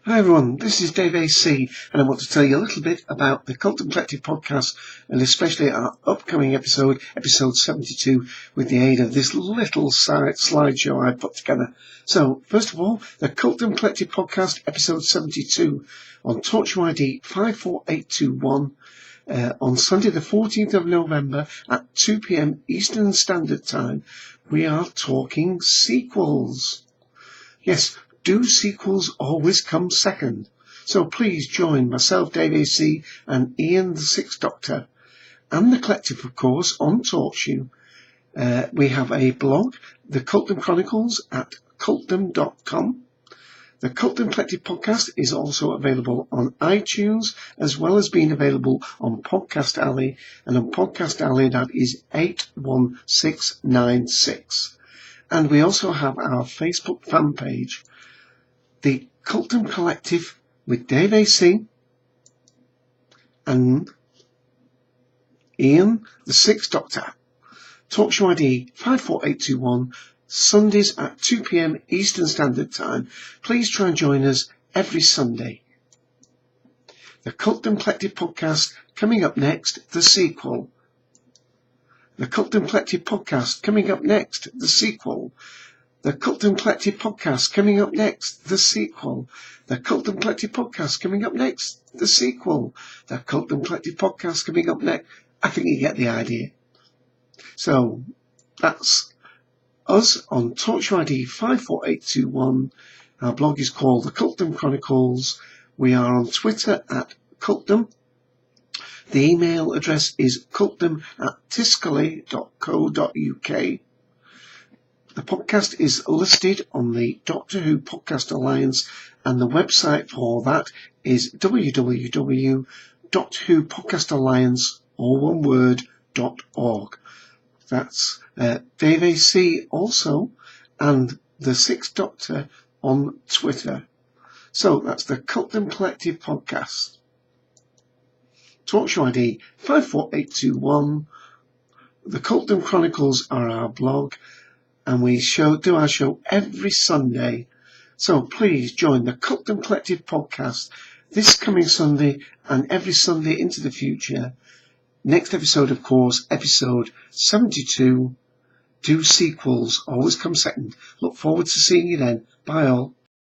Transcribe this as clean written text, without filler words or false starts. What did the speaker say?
Hi everyone, this is Dave AC, and I want to tell you a little bit about the Cultdom Epi podcast, and especially our upcoming episode 72, with the aid of this little slideshow I put together. So, first of all, the Cultdom Epi podcast, episode 72, on Talkshoe ID 54821, on Sunday the 14th of November at 2 p.m. Eastern Standard Time. We are talking sequels. Yes, do sequels always come second? So please join myself, Dave AC, and Ian the Sixth Doctor, and the collective, of course, on Talkshoe. We have a blog, the Cultdom Chronicles, at cultdom.com. The Cultdom Epi podcast is also available on iTunes, as well as being available on Podcast Alley, and on Podcast Alley that is 81696. And we also have our Facebook fan page, the Cultdom Collective, with Dave AC and Ian the Sixth Doctor. Talkshoe ID 54821, Sundays at 2 p.m. Eastern Standard Time. Please try and join us every Sunday. The Cultdom Epi podcast coming up next, the sequel. The Cultdom Epi podcast coming up next, the sequel. The Cultdom Epi podcast coming up next, the sequel. The Cultdom Epi podcast coming up next, the sequel. The Cultdom Epi podcast coming up next. I think you get the idea. So, that's us on Talkshoe ID 54821. Our blog is called the Cultdom Chronicles. We are on Twitter at Cultdom. The email address is cultdom@tiscali.co.uk. The podcast is listed on the Doctor Who Podcast Alliance, and the website for that is www.whopodcastalliance.org. That's Dave AC also, and the Sixth Doctor on Twitter. So that's the Cultdom Epi podcast. Talkshoe ID 54821. The Cultdom Chronicles are our blog, and we do our show every Sunday. So please join the Cultdom Epi podcast this coming Sunday and every Sunday into the future. Next episode, of course, episode 72. Do sequels always come second? Look forward to seeing you then. Bye all.